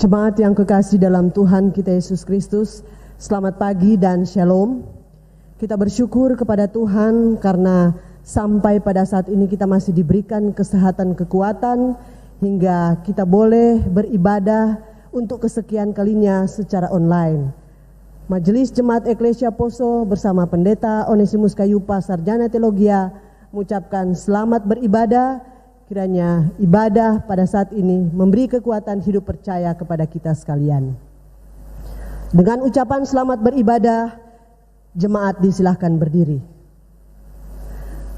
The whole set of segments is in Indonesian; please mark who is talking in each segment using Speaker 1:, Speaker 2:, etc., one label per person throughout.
Speaker 1: Jemaat yang kekasih dalam Tuhan kita Yesus Kristus, selamat pagi dan shalom. Kita bersyukur kepada Tuhan karena sampai pada saat ini kita masih diberikan kesehatan, kekuatan, hingga kita boleh beribadah untuk kesekian kalinya secara online. Majelis Jemaat Eklesia Poso bersama Pendeta Onesimus Kayupa, Sarjana Teologia, mengucapkan selamat beribadah. Kiranya ibadah pada saat ini memberi kekuatan hidup percaya kepada kita sekalian. Dengan ucapan selamat beribadah, jemaat disilahkan berdiri.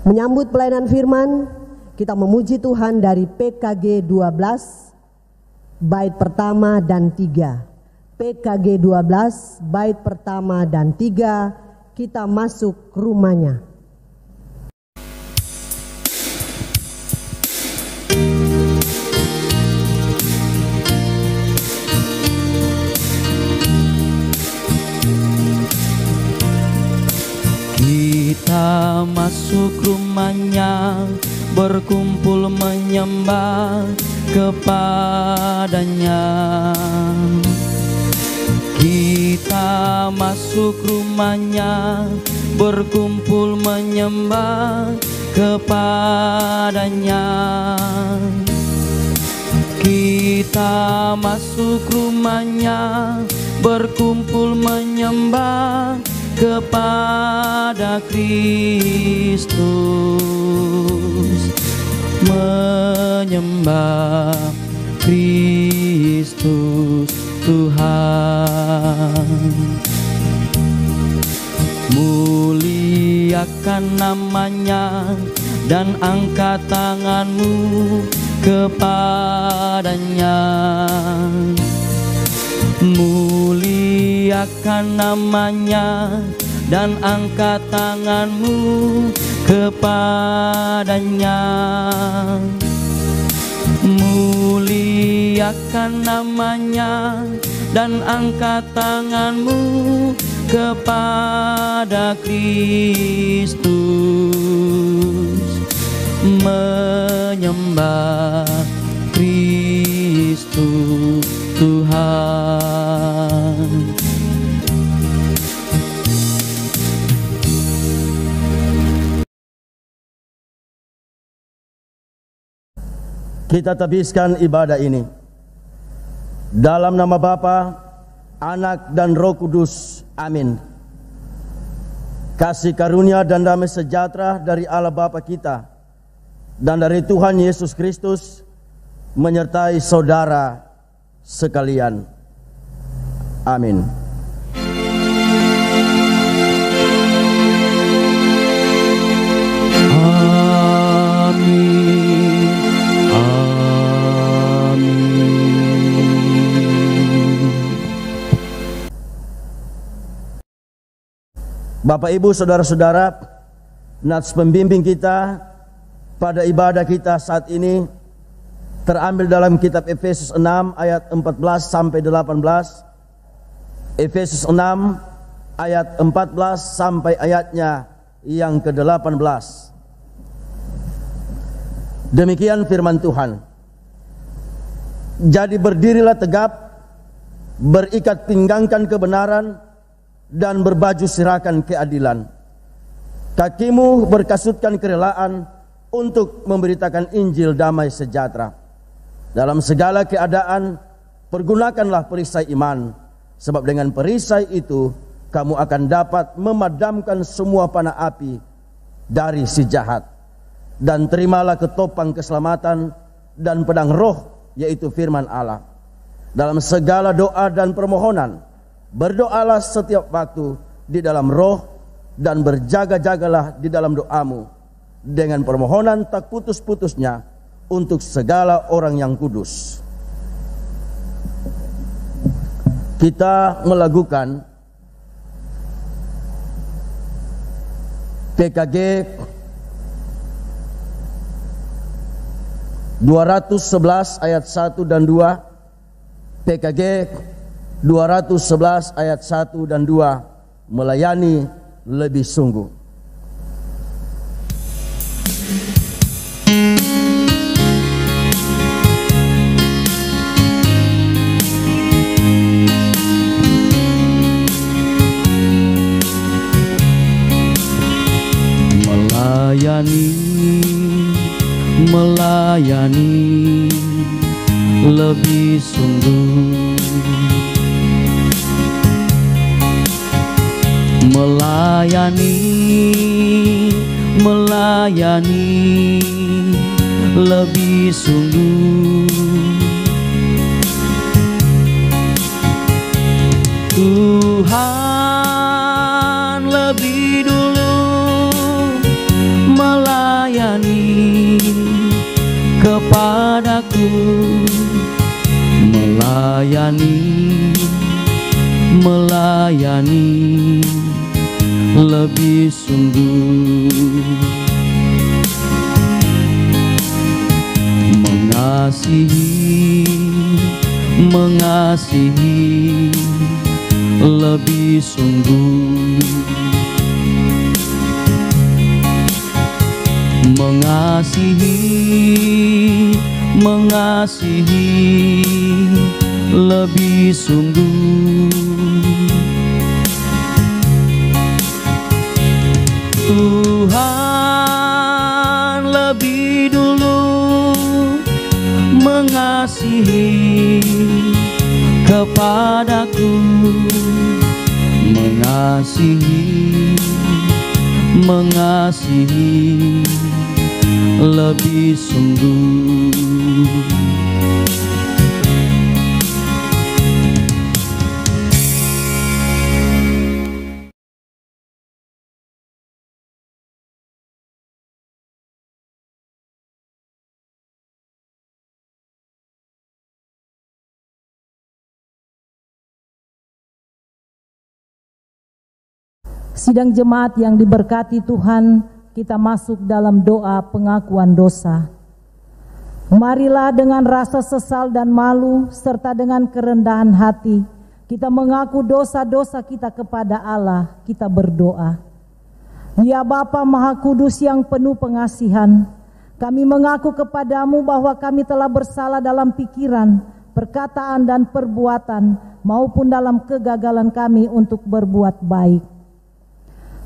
Speaker 1: Menyambut pelayanan firman, kita memuji Tuhan dari PKG 12, bait pertama dan 3. PKG 12, bait pertama dan 3, kita masuk rumahnya.
Speaker 2: Kita masuk rumahnya, berkumpul menyembah kepadanya. Kita masuk rumahnya, berkumpul menyembah kepadanya. Kita masuk rumahnya, berkumpul menyembah kepada Kristus, menyembah Kristus Tuhan. Muliakan namanya dan angkat tanganmu kepadanya. Muliakan namanya dan angkat tanganmu kepadanya. Muliakan namanya dan angkat tanganmu kepada Kristus, menyembah Kristus Tuhan.
Speaker 3: Kita tabiskan ibadah ini dalam nama Bapa, Anak dan Roh Kudus. Amin. Kasih karunia dan damai sejahtera dari Allah Bapa kita dan dari Tuhan Yesus Kristus menyertai saudara sekalian. Amin. Bapak, Ibu, Saudara-saudara, nats pembimbing kita pada ibadah kita saat ini terambil dalam kitab Efesus 6 ayat 14 sampai 18. Efesus 6 ayat 14 sampai ayatnya yang ke-18. Demikian firman Tuhan. Jadi berdirilah tegap, berikat pinggangkan kebenaran, dan berbaju sirakan keadilan. Kakimu berkasutkan kerelaan untuk memberitakan Injil damai sejahtera. Dalam segala keadaan pergunakanlah perisai iman, sebab dengan perisai itu kamu akan dapat memadamkan semua panah api dari si jahat. Dan terimalah ketopang keselamatan dan pedang roh, yaitu firman Allah. Dalam segala doa dan permohonan berdoalah setiap waktu di dalam roh, dan berjaga-jagalah di dalam doamu dengan permohonan tak putus-putusnya untuk segala orang yang kudus. Kita melakukan PKG 211 ayat 1 dan 2, PKG 211 ayat 1 dan 2, melayani lebih sungguh.
Speaker 2: melayani lebih sungguh, melayani lebih sungguh. Tuhan lebih dulu melayani kepadaku, melayani lebih sungguh, mengasihi lebih sungguh, mengasihi lebih sungguh. Tuhan lebih dulu mengasihi kepadaku, mengasihi lebih sungguh.
Speaker 4: Sidang jemaat yang diberkati Tuhan, kita masuk dalam doa pengakuan dosa. Marilah dengan rasa sesal dan malu serta dengan kerendahan hati kita mengaku dosa-dosa kita kepada Allah. Kita berdoa. Ya Bapa Maha Kudus yang penuh pengasihan, kami mengaku kepadamu bahwa kami telah bersalah dalam pikiran, perkataan dan perbuatan maupun dalam kegagalan kami untuk berbuat baik.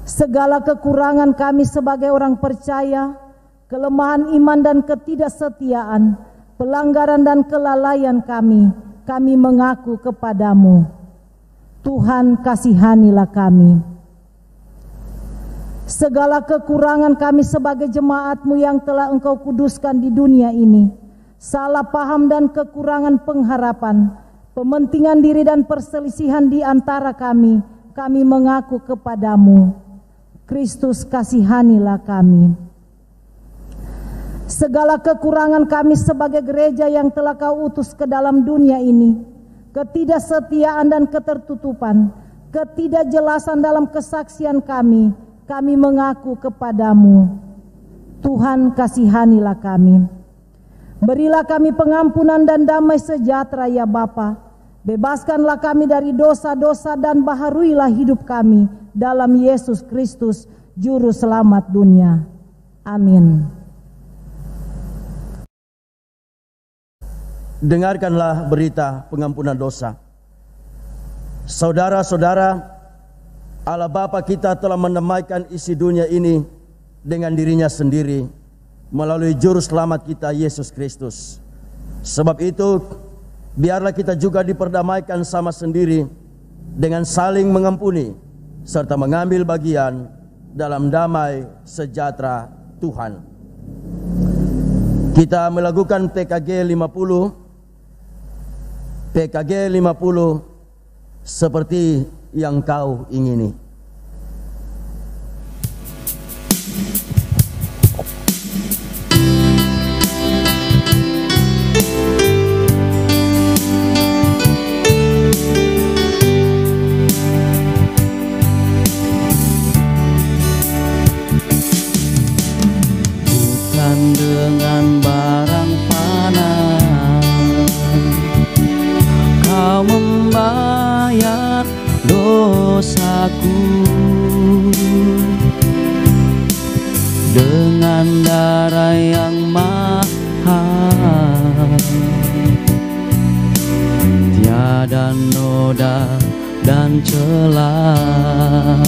Speaker 4: Segala kekurangan kami sebagai orang percaya, kelemahan iman dan ketidaksetiaan, pelanggaran dan kelalaian kami mengaku kepadamu. Tuhan, kasihanilah kami. Segala kekurangan kami sebagai jemaat-Mu yang telah Engkau kuduskan di dunia ini, salah paham dan kekurangan pengharapan, pementingan diri dan perselisihan di antara kami mengaku kepadamu. Kristus, kasihanilah kami. Segala kekurangan kami sebagai gereja yang telah Kau utus ke dalam dunia ini, ketidaksetiaan dan ketertutupan, ketidakjelasan dalam kesaksian kami mengaku kepadamu. Tuhan, kasihanilah kami. Berilah kami pengampunan dan damai sejahtera ya Bapa. Bebaskanlah kami dari dosa-dosa dan baharuilah hidup kami dalam Yesus Kristus, Juru Selamat dunia. Amin.
Speaker 3: Dengarkanlah berita pengampunan dosa. Saudara-saudara, Allah Bapa kita telah mendamaikan isi dunia ini dengan dirinya sendiri melalui Juru Selamat kita Yesus Kristus. Sebab itu, biarlah kita juga diperdamaikan sama sendiri dengan saling mengampuni serta mengambil bagian dalam damai sejahtera Tuhan. Kita melakukan PKG 50 seperti yang Kau ingini.
Speaker 2: Dengan barang fana Kau membayar dosaku, dengan darah yang mahal, tiada noda dan celah.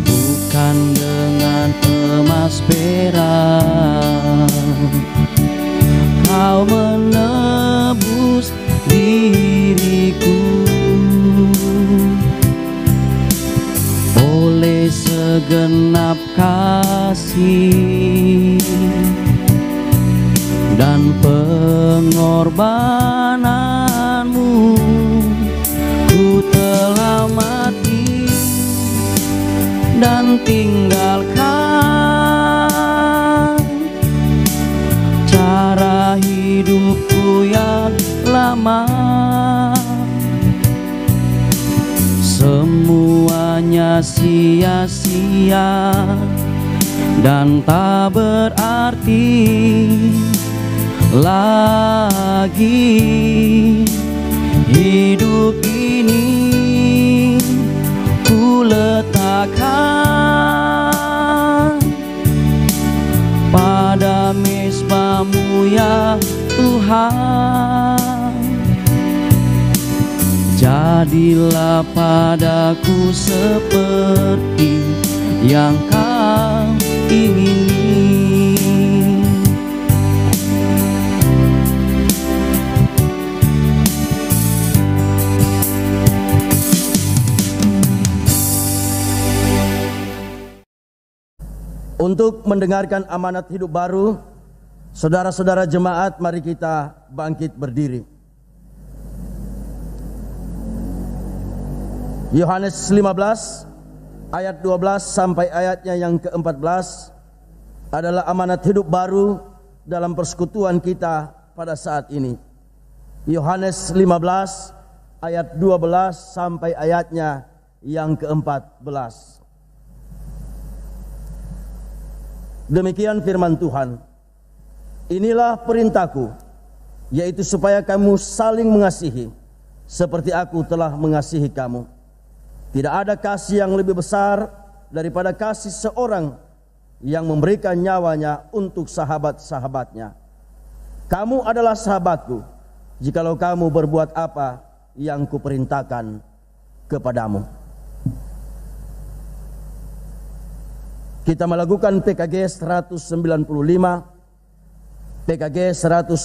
Speaker 2: Bukan dengan emas tebus perak, Kau menebus diriku. Oleh segenap kasih dan pengorbananmu, ku telah mati dan tinggalkan cara hidupku yang lama. Semuanya sia-sia dan tak berarti lagi. Hidup ini ku letakkan pada mezbah-Mu ya Tuhan. Jadilah padaku seperti yang Kau ingini.
Speaker 3: Untuk mendengarkan amanat hidup baru, saudara-saudara jemaat, mari kita bangkit berdiri. Yohanes 15 ayat 12 sampai ayatnya yang ke-14 adalah amanat hidup baru dalam persekutuan kita pada saat ini. Yohanes 15 ayat 12 sampai ayatnya yang ke-14. Demikian firman Tuhan. Inilah perintahku, yaitu supaya kamu saling mengasihi seperti aku telah mengasihi kamu. Tidak ada kasih yang lebih besar daripada kasih seorang yang memberikan nyawanya untuk sahabat-sahabatnya. Kamu adalah sahabatku jikalau kamu berbuat apa yang kuperintahkan kepadamu. Kita melakukan PKG 195. PKG 195,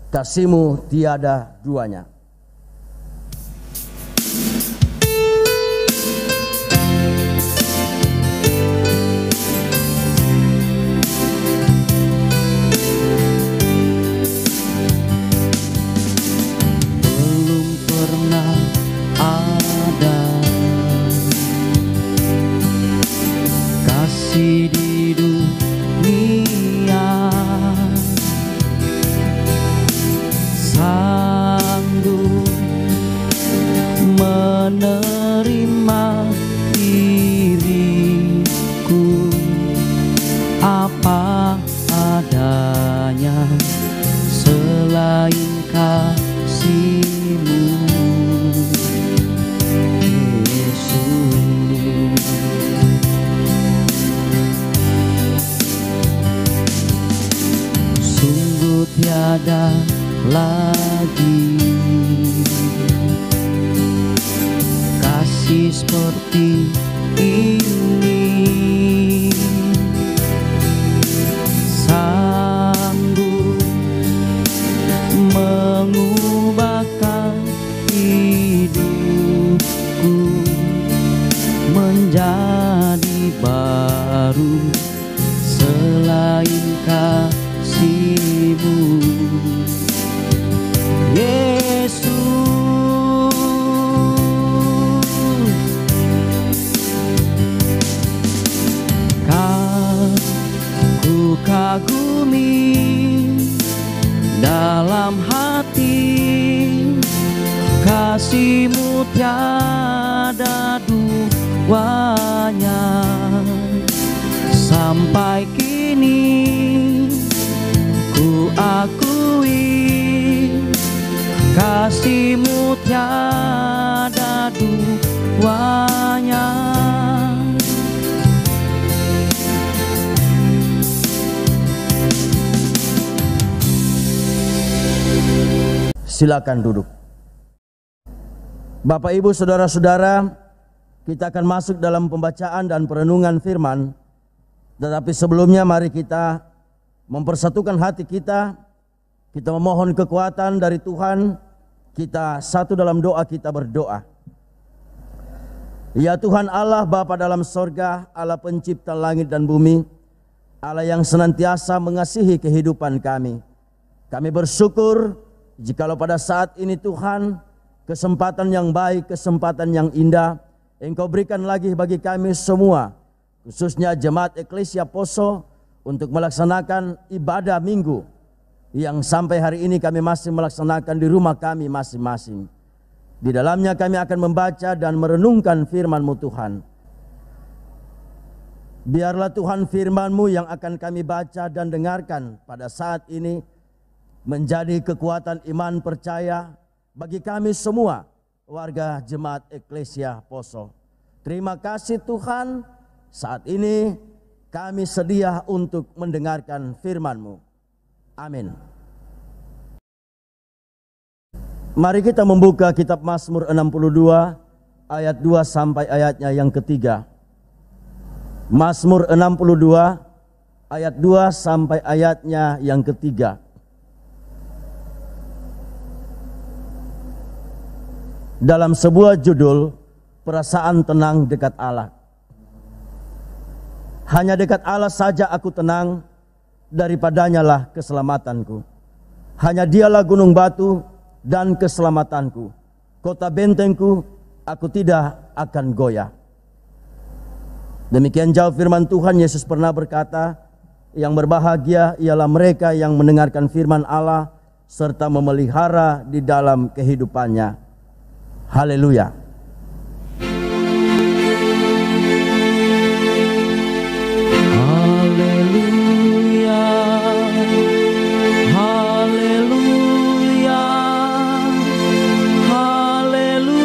Speaker 3: kasih-Mu tiada duanya.
Speaker 2: Belum pernah ada kasih di dunia sanggup menerima diriku apa adanya selain kasih-Mu, Yesus. Sungguh tiada lagi kasih seperti ini, sanggup mengubahkan hidupku menjadi baru selain kasih-Mu, Yesus. Ku kagumi dalam hati, kasih-Mu tiada duanya. Sampai kini ku akui kasih-Mu tiada duanya.
Speaker 3: Silakan duduk. Bapak, Ibu, saudara-saudara, kita akan masuk dalam pembacaan dan perenungan firman Tetapi sebelumnya mari kita mempersatukan hati kita. Kita memohon kekuatan dari Tuhan. Kita satu dalam doa, kita berdoa. Ya Tuhan Allah, Bapa dalam sorga, Allah pencipta langit dan bumi, Allah yang senantiasa mengasihi kehidupan kami. Kami bersyukur jikalau pada saat ini Tuhan, kesempatan yang baik, kesempatan yang indah Engkau berikan lagi bagi kami semua, khususnya jemaat Eklesia Poso, untuk melaksanakan ibadah minggu yang sampai hari ini kami masih melaksanakan di rumah kami masing-masing. Di dalamnya kami akan membaca dan merenungkan firman-Mu Tuhan. Biarlah Tuhan firman-Mu yang akan kami baca dan dengarkan pada saat ini menjadi kekuatan iman percaya bagi kami semua warga jemaat Eklesia Poso. Terima kasih Tuhan, saat ini kami sedia untuk mendengarkan firman-Mu. Amin. Mari kita membuka kitab Mazmur 62 ayat 2 sampai ayatnya yang ketiga. Mazmur 62 ayat 2 sampai ayatnya yang ketiga. Dalam sebuah judul, perasaan tenang dekat Allah. Hanya dekat Allah saja aku tenang, daripadanya lah keselamatanku. Hanya dialah gunung batu dan keselamatanku, kota bentengku, aku tidak akan goyah. Demikian jauh firman Tuhan. Yesus pernah berkata, yang berbahagia ialah mereka yang mendengarkan firman Allah serta memelihara di dalam kehidupannya. Haleluya.
Speaker 2: Haleluya. Haleluya. Haleluya.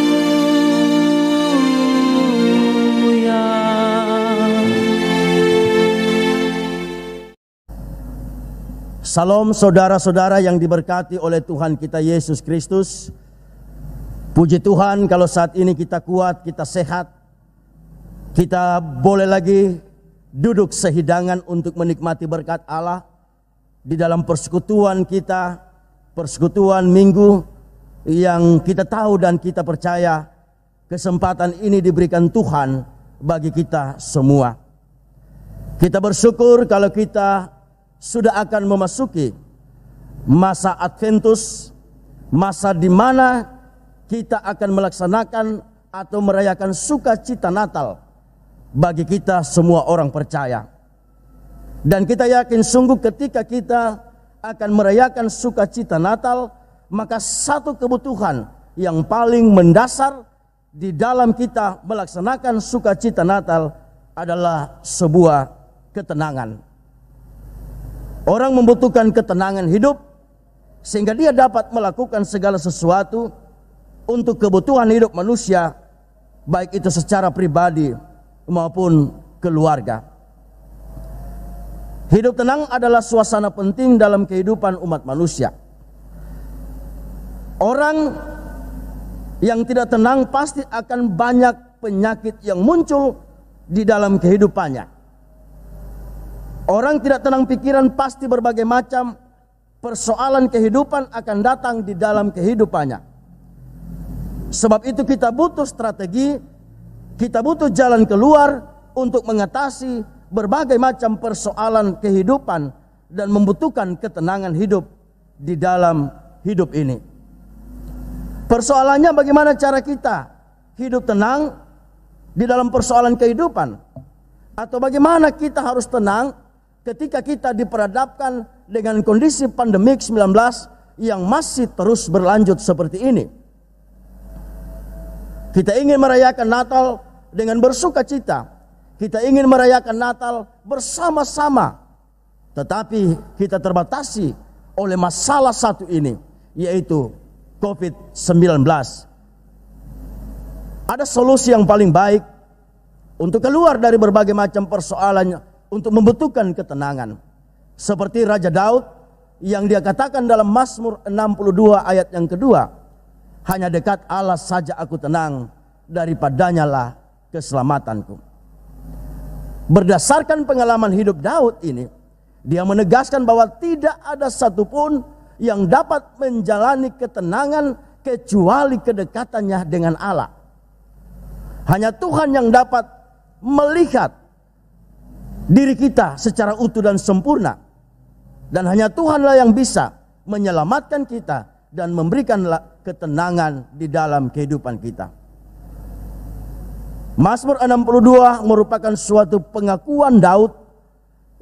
Speaker 3: Salam saudara-saudara yang diberkati oleh Tuhan kita Yesus Kristus. Puji Tuhan kalau saat ini kita kuat, kita sehat. Kita boleh lagi duduk sehidangan untuk menikmati berkat Allah di dalam persekutuan kita, persekutuan minggu yang kita tahu dan kita percaya kesempatan ini diberikan Tuhan bagi kita semua. Kita bersyukur kalau kita sudah akan memasuki masa Adventus, masa di mana kita akan melaksanakan atau merayakan sukacita Natal bagi kita semua orang percaya. Dan kita yakin sungguh ketika kita akan merayakan sukacita Natal, maka satu kebutuhan yang paling mendasar di dalam kita melaksanakan sukacita Natal adalah sebuah ketenangan. Orang membutuhkan ketenangan hidup sehingga dia dapat melakukan segala sesuatu untuk kebutuhan hidup manusia, baik itu secara pribadi maupun keluarga. Hidup tenang adalah suasana penting dalam kehidupan umat manusia. Orang yang tidak tenang pasti akan banyak penyakit yang muncul di dalam kehidupannya. Orang tidak tenang pikiran pasti berbagai macam persoalan kehidupan akan datang di dalam kehidupannya. Sebab itu kita butuh strategi, kita butuh jalan keluar untuk mengatasi berbagai macam persoalan kehidupan dan membutuhkan ketenangan hidup di dalam hidup ini. Persoalannya bagaimana cara kita hidup tenang di dalam persoalan kehidupan? Atau bagaimana kita harus tenang ketika kita diperhadapkan dengan kondisi pandemik 19 yang masih terus berlanjut seperti ini? Kita ingin merayakan Natal dengan bersuka cita. Kita ingin merayakan Natal bersama-sama. Tetapi kita terbatasi oleh masalah satu ini, yaitu COVID-19. Ada solusi yang paling baik untuk keluar dari berbagai macam persoalannya, untuk membutuhkan ketenangan. Seperti Raja Daud yang dia katakan dalam Mazmur 62 ayat yang kedua, hanya dekat Allah saja aku tenang, daripadanya lah keselamatanku. Berdasarkan pengalaman hidup Daud ini, dia menegaskan bahwa tidak ada satupun yang dapat menjalani ketenangan kecuali kedekatannya dengan Allah. Hanya Tuhan yang dapat melihat diri kita secara utuh dan sempurna. Dan hanya Tuhanlah yang bisa menyelamatkan kita dan memberikan ketenangan di dalam kehidupan kita. Mazmur 62 merupakan suatu pengakuan Daud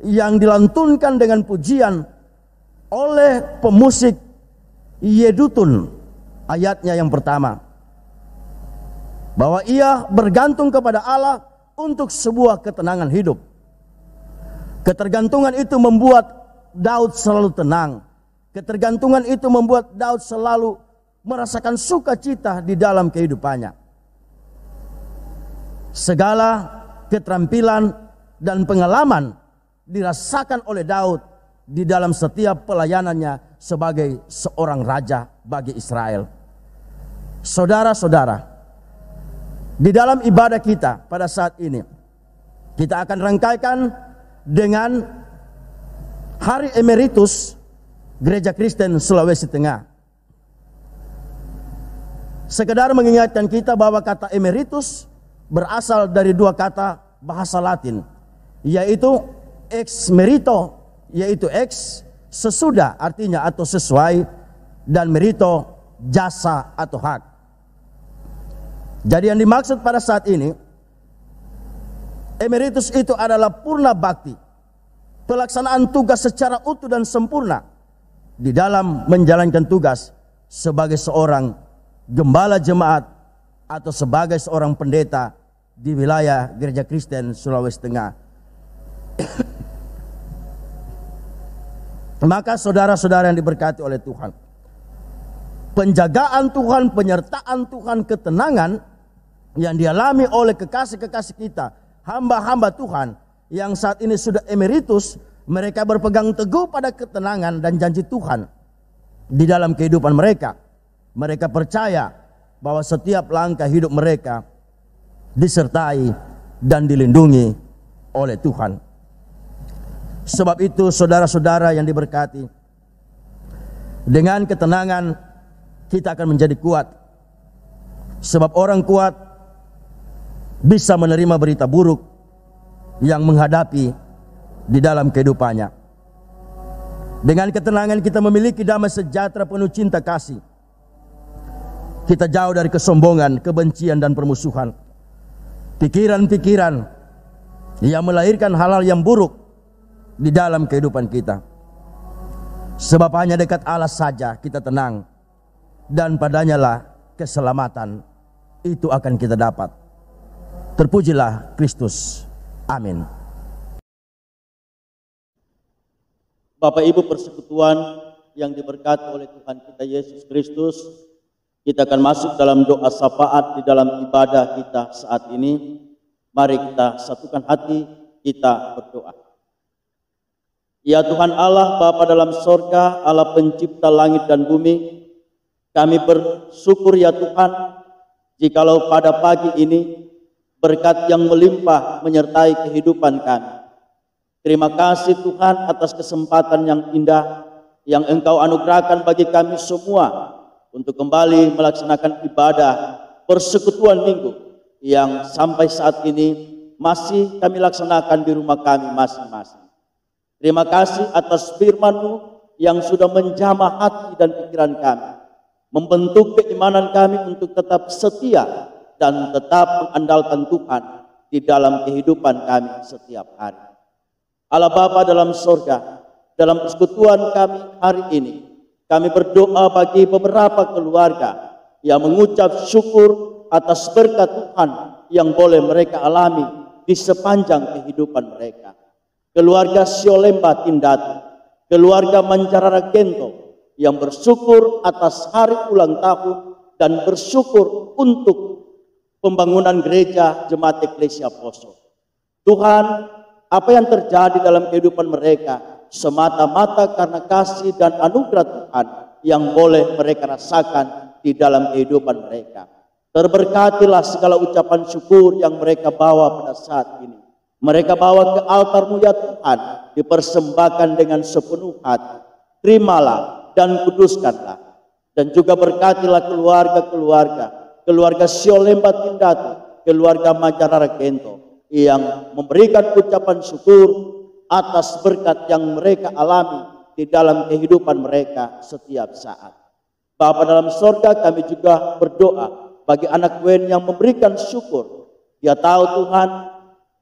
Speaker 3: yang dilantunkan dengan pujian oleh pemusik Yedutun. Ayatnya yang pertama, bahwa ia bergantung kepada Allah untuk sebuah ketenangan hidup. Ketergantungan itu membuat Daud selalu tenang. Ketergantungan itu membuat Daud selalu merasakan sukacita di dalam kehidupannya. Segala keterampilan dan pengalaman dirasakan oleh Daud di dalam setiap pelayanannya sebagai seorang raja bagi Israel. Saudara-saudara, di dalam ibadah kita pada saat ini, kita akan rangkaikan dengan Hari Emeritus Gereja Kristen Sulawesi Tengah. Sekedar mengingatkan kita bahwa kata emeritus berasal dari dua kata bahasa Latin, yaitu ex merito, yaitu ex sesudah artinya atau sesuai, dan merito jasa atau hak. Jadi yang dimaksud pada saat ini, emeritus itu adalah purna bakti, pelaksanaan tugas secara utuh dan sempurna di dalam menjalankan tugas sebagai seorang gembala jemaat atau sebagai seorang pendeta di wilayah Gereja Kristen Sulawesi Tengah. Maka saudara-saudara yang diberkati oleh Tuhan, penjagaan Tuhan, penyertaan Tuhan, ketenangan yang dialami oleh kekasih-kekasih kita, hamba-hamba Tuhan yang saat ini sudah emeritus, mereka berpegang teguh pada ketenangan dan janji Tuhan di dalam kehidupan mereka. Mereka percaya bahwa setiap langkah hidup mereka disertai dan dilindungi oleh Tuhan. Sebab itu saudara-saudara yang diberkati, dengan ketenangan kita akan menjadi kuat. Sebab orang kuat bisa menerima berita buruk yang menghadapi di dalam kehidupannya. Dengan ketenangan kita memiliki damai sejahtera penuh cinta kasih. Kita jauh dari kesombongan, kebencian dan permusuhan. Pikiran-pikiran yang melahirkan hal-hal yang buruk di dalam kehidupan kita. Sebab hanya dekat Allah saja kita tenang, dan padanya lah keselamatan itu akan kita dapat. Terpujilah Kristus. Amin.
Speaker 5: Bapak Ibu persekutuan yang diberkati oleh Tuhan kita Yesus Kristus, kita akan masuk dalam doa syafaat di dalam ibadah kita saat ini. Mari kita satukan hati, kita berdoa. Ya Tuhan Allah, Bapa dalam sorga, Allah pencipta langit dan bumi, kami bersyukur ya Tuhan, jikalau pada pagi ini berkat yang melimpah menyertai kehidupan kami. Terima kasih Tuhan atas kesempatan yang indah yang Engkau anugerahkan bagi kami semua untuk kembali melaksanakan ibadah persekutuan minggu yang sampai saat ini masih kami laksanakan di rumah kami masing-masing. Terima kasih atas firman-Mu yang sudah menjamah hati dan pikiran kami, membentuk keimanan kami untuk tetap setia dan tetap mengandalkan Tuhan di dalam kehidupan kami setiap hari. Allah Bapa dalam sorga, dalam persekutuan kami hari ini, kami berdoa bagi beberapa keluarga yang mengucap syukur atas berkat Tuhan yang boleh mereka alami di sepanjang kehidupan mereka. Keluarga Siolemba Tindatu, keluarga Mancarara Gento yang bersyukur atas hari ulang tahun dan bersyukur untuk pembangunan gereja Jemaat Eklesia Poso. Tuhan, apa yang terjadi dalam kehidupan mereka semata-mata karena kasih dan anugerah Tuhan yang boleh mereka rasakan di dalam kehidupan mereka. Terberkatilah segala ucapan syukur yang mereka bawa pada saat ini. Mereka bawa ke altar-Mu ya Tuhan, dipersembahkan dengan sepenuh hati. Terimalah dan kuduskanlah. Dan juga berkatilah keluarga Siolemba Tindatu, keluarga Majarara Gento, yang memberikan ucapan syukur atas berkat yang mereka alami di dalam kehidupan mereka setiap saat. Bapa dalam sorga, kami juga berdoa bagi anak Wen yang memberikan syukur. Dia tahu Tuhan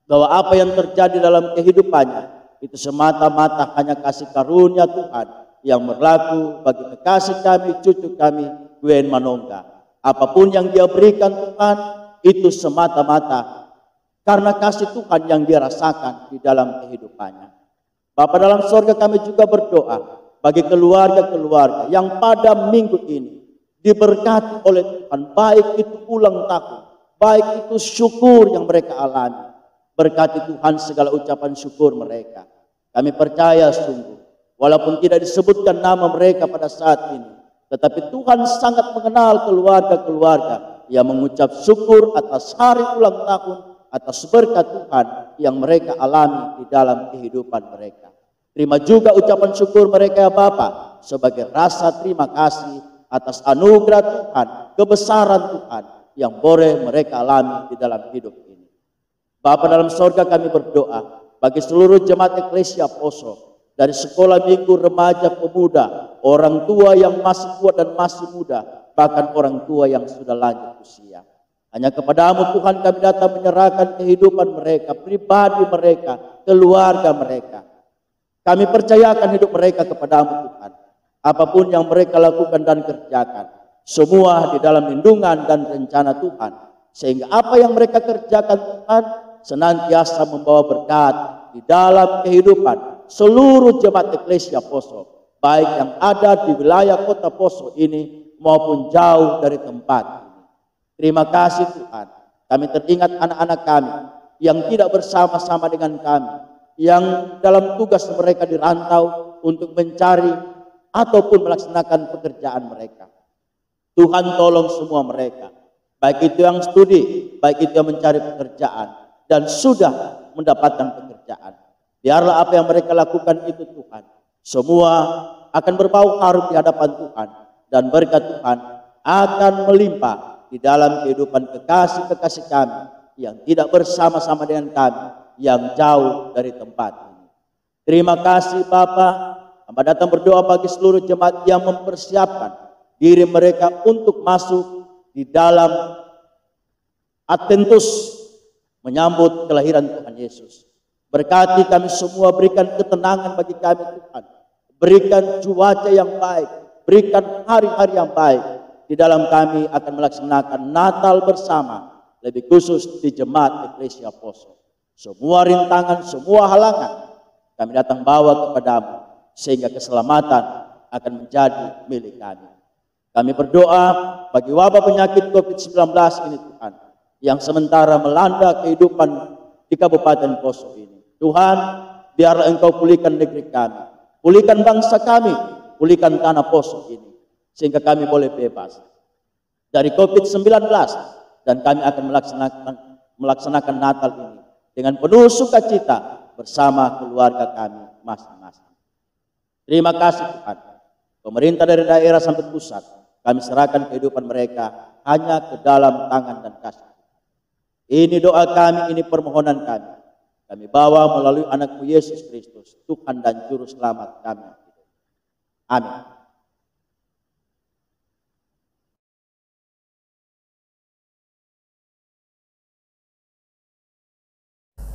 Speaker 5: bahwa apa yang terjadi dalam kehidupannya itu semata-mata hanya kasih karunia Tuhan yang berlaku bagi kekasih kami, cucu kami, Gwen Manongga. Apapun yang dia berikan Tuhan, itu semata-mata karena kasih Tuhan yang dia rasakan di dalam kehidupannya. Bapa dalam sorga, kami juga berdoa bagi keluarga-keluarga yang pada minggu ini diberkati oleh Tuhan, baik itu ulang tahun, baik itu syukur yang mereka alami. Berkati Tuhan segala ucapan syukur mereka. Kami percaya sungguh, walaupun tidak disebutkan nama mereka pada saat ini, tetapi Tuhan sangat mengenal keluarga-keluarga yang mengucap syukur atas hari ulang tahun, atas berkat Tuhan yang mereka alami di dalam kehidupan mereka. Terima juga ucapan syukur mereka ya Bapa, sebagai rasa terima kasih atas anugerah Tuhan, kebesaran Tuhan yang boleh mereka alami di dalam hidup ini. Bapa dalam sorga, kami berdoa bagi seluruh jemaat Eklesia Poso, dari sekolah minggu, remaja, pemuda, orang tua yang masih tua dan masih muda, bahkan orang tua yang sudah lanjut usia. Hanya kepadamu Tuhan kami datang menyerahkan kehidupan mereka, pribadi mereka, keluarga mereka. Kami percayakan hidup mereka kepadamu Tuhan. Apapun yang mereka lakukan dan kerjakan, semua di dalam lindungan dan rencana Tuhan. Sehingga apa yang mereka kerjakan Tuhan senantiasa membawa berkat di dalam kehidupan seluruh jemaat Eklesia Poso, baik yang ada di wilayah kota Poso ini maupun jauh dari tempat ini. Terima kasih Tuhan. Kami teringat anak-anak kami yang tidak bersama-sama dengan kami, yang dalam tugas mereka di rantau untuk mencari ataupun melaksanakan pekerjaan mereka. Tuhan tolong semua mereka, baik itu yang studi, baik itu yang mencari pekerjaan dan sudah mendapatkan pekerjaan. Biarlah apa yang mereka lakukan itu Tuhan, semua akan berbau harum di hadapan Tuhan, dan berkat Tuhan akan melimpah di dalam kehidupan kekasih-kekasih kami yang tidak bersama-sama dengan kami, yang jauh dari tempat ini. Terima kasih Bapa. Hamba datang berdoa bagi seluruh jemaat yang mempersiapkan diri mereka untuk masuk di dalam Adventus menyambut kelahiran Tuhan Yesus. Berkati kami semua, berikan ketenangan bagi kami Tuhan. Berikan cuaca yang baik, berikan hari-hari yang baik. Di dalam kami akan melaksanakan Natal bersama, lebih khusus di jemaat Eklesia Poso. Semua rintangan, semua halangan kami datang bawa kepadamu, sehingga keselamatan akan menjadi milik kami. Kami berdoa bagi wabah penyakit COVID-19 ini Tuhan, yang sementara melanda kehidupan di Kabupaten Poso ini. Tuhan, biarlah Engkau pulihkan negeri kami, pulihkan bangsa kami, pulihkan tanah Poso ini, sehingga kami boleh bebas dari COVID-19, dan kami akan melaksanakan Natal ini dengan penuh sukacita bersama keluarga kami masing-masing. Terima kasih Tuhan. Pemerintah dari daerah sampai pusat, kami serahkan kehidupan mereka hanya ke dalam tangan dan kasih. Ini doa kami, ini permohonan kami. Kami bawa melalui anak-Mu Yesus Kristus, Tuhan dan Juru Selamat kami. Amin.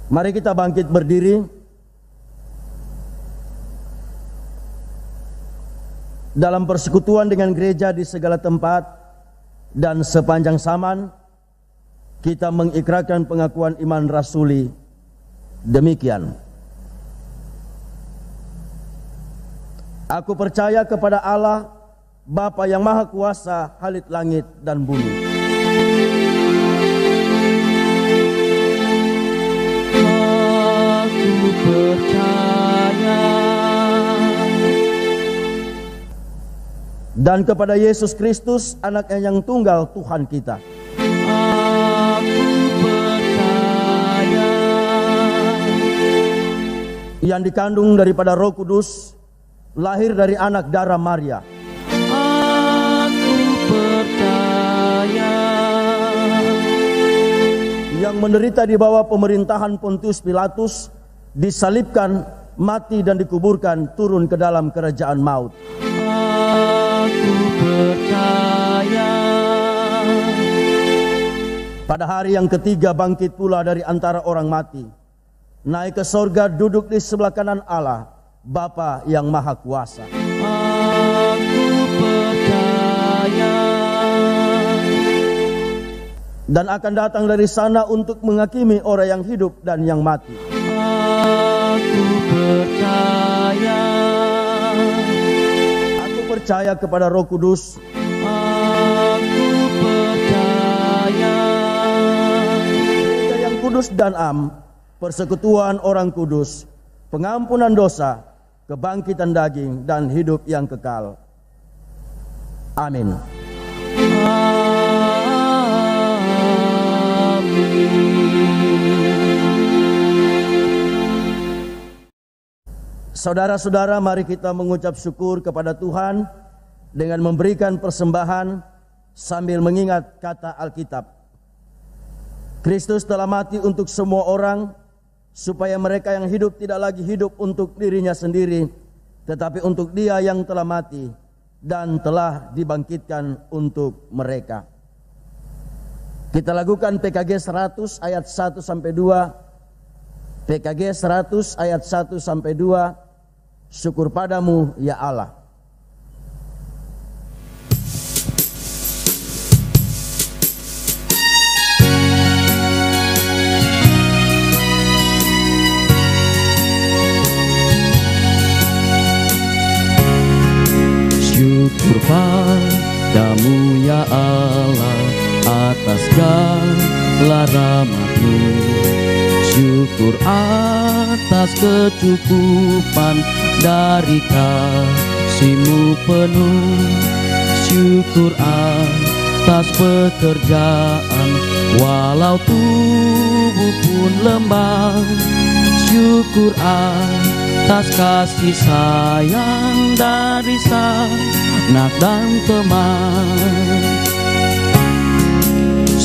Speaker 3: Mari kita bangkit berdiri. Dalam persekutuan dengan gereja di segala tempat dan sepanjang zaman, kita mengikrarkan pengakuan iman rasuli demikian. Aku percaya kepada Allah, Bapa yang Maha Kuasa, Halik langit dan bumi.
Speaker 2: Aku percaya.
Speaker 3: Dan kepada Yesus Kristus, Anaknya yang tunggal, Tuhan kita.
Speaker 2: Aku percaya
Speaker 3: yang dikandung daripada Roh Kudus, lahir dari anak darah Maria.
Speaker 2: Aku percaya.
Speaker 3: Yang menderita di bawah pemerintahan Pontius Pilatus, disalibkan, mati dan dikuburkan, turun ke dalam kerajaan maut.
Speaker 2: Aku percaya.
Speaker 3: Pada hari yang ketiga bangkit pula dari antara orang mati, naik ke sorga, duduk di sebelah kanan Allah, Bapa yang Maha Kuasa.
Speaker 2: Aku percaya.
Speaker 3: Dan akan datang dari sana untuk menghakimi orang yang hidup dan yang mati.
Speaker 2: Aku percaya.
Speaker 3: Aku percaya kepada Roh Kudus.
Speaker 2: Aku percaya.
Speaker 3: Gereja yang kudus dan am, persekutuan orang kudus, pengampunan dosa, kebangkitan daging, dan hidup yang kekal. Amin. Saudara-saudara, mari kita mengucap syukur kepada Tuhan dengan memberikan persembahan sambil mengingat kata Alkitab. Kristus telah mati untuk semua orang, supaya mereka yang hidup tidak lagi hidup untuk dirinya sendiri, tetapi untuk Dia yang telah mati dan telah dibangkitkan untuk mereka. Kita lakukan PKG 100 ayat 1 sampai 2. PKG 100 ayat 1 sampai 2. Syukur padamu ya Allah.
Speaker 2: Syukur padamu ya Allah atas segala rahmat-Mu. Syukur atas kecukupan dari kasih-Mu penuh. Syukur atas pekerjaan walau tubuh pun lemah. Syukur atas kasih sayang dari sanak dan teman.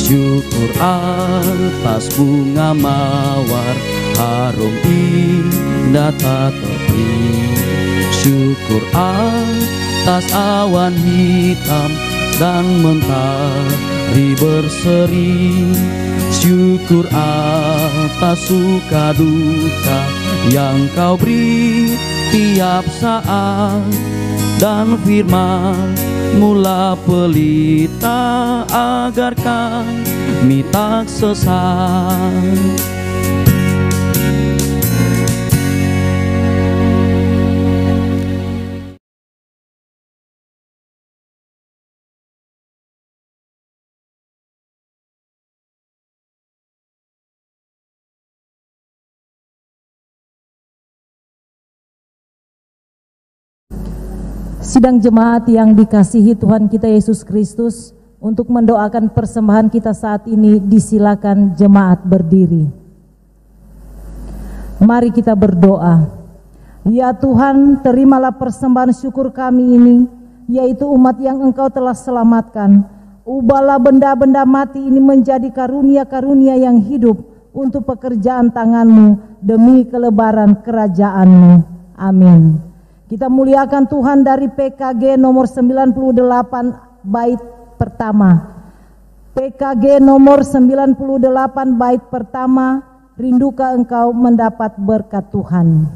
Speaker 2: Syukur atas bunga mawar harum indah tak tepi. Syukur atas awan hitam dan mentari berseri. Syukur atas suka duka yang Kau beri tiap saat, dan firman mula pelita agar kami tak sesat.
Speaker 4: Sidang jemaat yang dikasihi Tuhan kita Yesus Kristus, untuk mendoakan persembahan kita saat ini, disilakan jemaat berdiri. Mari kita berdoa. Ya Tuhan, terimalah persembahan syukur kami ini, yaitu umat yang Engkau telah selamatkan. Ubahlah benda-benda mati ini menjadi karunia-karunia yang hidup untuk pekerjaan tangan-Mu demi kelebaran kerajaan-Mu. Amin. Kita muliakan Tuhan dari PKG nomor 98 bait pertama. PKG nomor 98 bait pertama, rindukah engkau mendapat berkat Tuhan.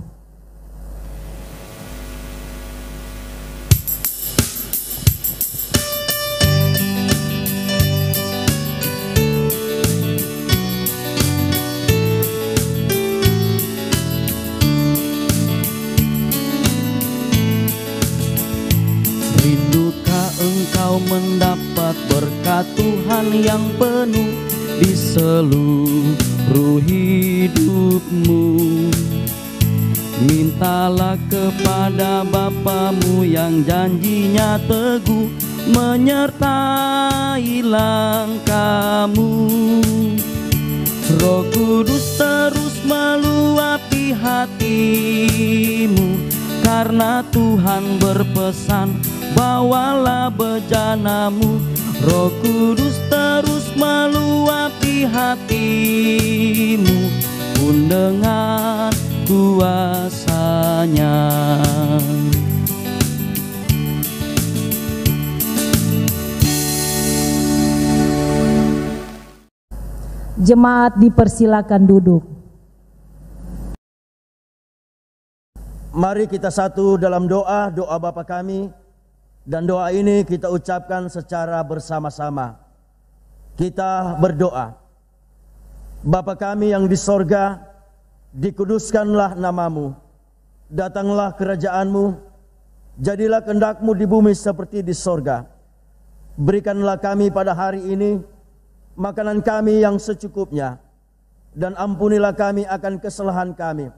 Speaker 2: Engkau mendapat berkat Tuhan yang penuh di seluruh hidupmu. Mintalah kepada Bapamu yang janjinya teguh, menyertai langkahmu. Roh Kudus terus meluapi hati Karena Tuhan berpesan, bawalah bejanamu, Roh Kudus terus meluapi hatimu, pun dengan kuasanya.
Speaker 4: Jemaat dipersilakan duduk.
Speaker 3: Mari kita satu dalam doa Bapa kami, dan doa ini kita ucapkan secara bersama-sama. Kita berdoa. Bapa kami yang di sorga, dikuduskanlah namamu, datanglah kerajaanmu, jadilah kehendakmu di bumi seperti di sorga. Berikanlah kami pada hari ini makanan kami yang secukupnya, dan ampunilah kami akan kesalahan kami,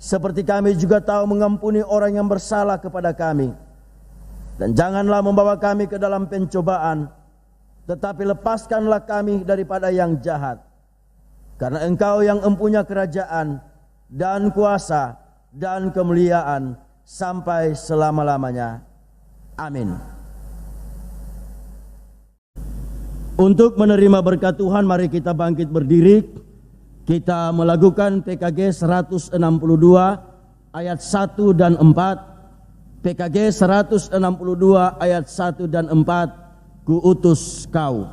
Speaker 3: seperti kami juga tahu mengampuni orang yang bersalah kepada kami. Dan janganlah membawa kami ke dalam pencobaan, tetapi lepaskanlah kami daripada yang jahat. Karena Engkau yang empunya kerajaan dan kuasa dan kemuliaan sampai selama-lamanya. Amin. Untuk menerima berkat Tuhan, mari kita bangkit berdiri. Kita melakukan PKG 162 ayat 1 dan 4. PKG 162 ayat 1 dan 4. Ku utus kau.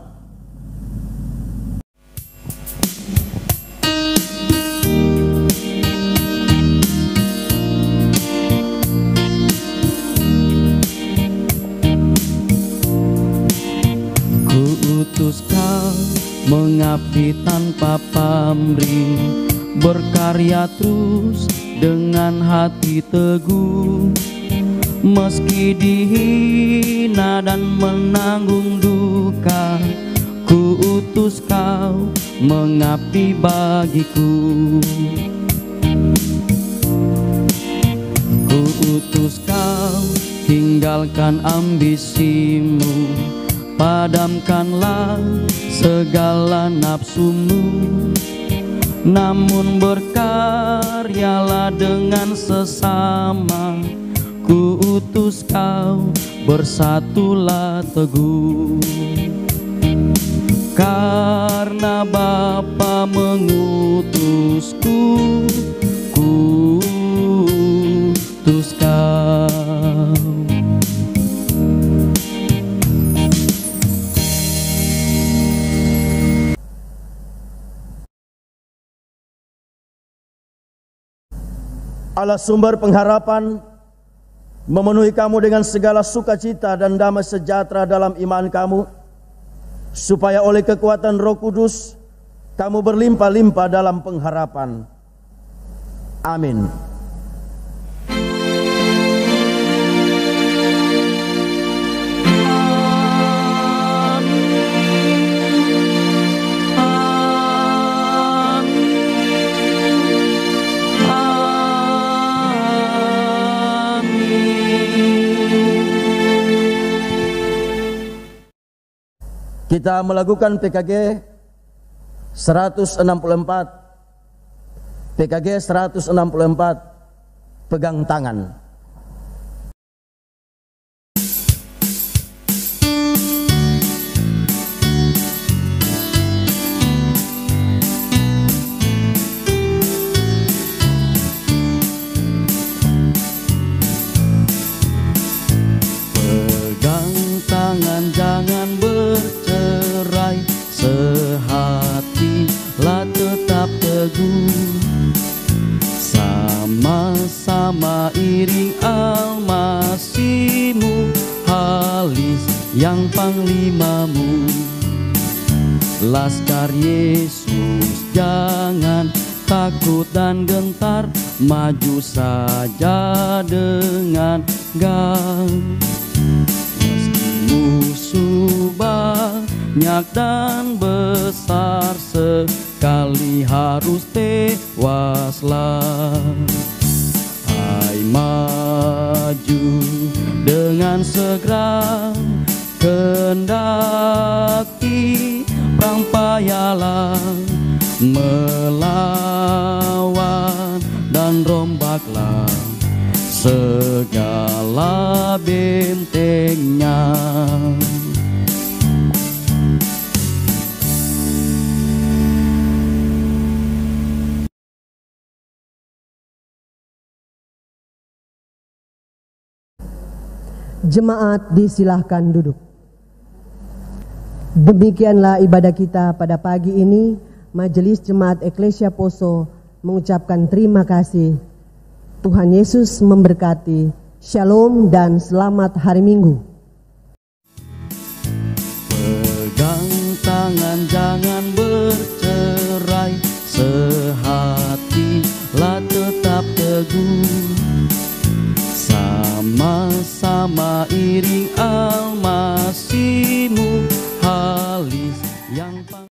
Speaker 2: Utus kau mengabdi tanpa pamrih, berkarya terus dengan hati teguh, meski dihina dan menanggung duka. Ku utus kau mengabdi bagiku. Ku utus kau tinggalkan ambisimu, padamkanlah segala nafsumu, namun berkaryalah dengan sesama. Ku utus kau bersatulah teguh. Karena Bapa mengutusku, ku utus kau.
Speaker 3: Allah sumber pengharapan memenuhi kamu dengan segala sukacita dan damai sejahtera dalam iman kamu, supaya oleh kekuatan Roh Kudus kamu berlimpah-limpah dalam pengharapan. Amin. Kita melakukan PKG 164. PKG 164, pegang tangan.
Speaker 2: Pegang tangan, jangan bercerai, sehatilah tetap teguh. Sama-sama iring almasimu, halis yang panglimamu. Laskar Yesus, jangan takut dan gentar, maju saja dengan gagah. Musuh banyak dan besar, sekali harus tewaslah. Hai, maju dengan segera, kendaki perang payalah, melawan dan rombaklah segala bentengnya.
Speaker 1: Jemaat disilahkan duduk. Demikianlah ibadah kita pada pagi ini. Majelis Jemaat Eklesia Poso mengucapkan terima kasih. Tuhan Yesus memberkati. Shalom dan selamat hari Minggu.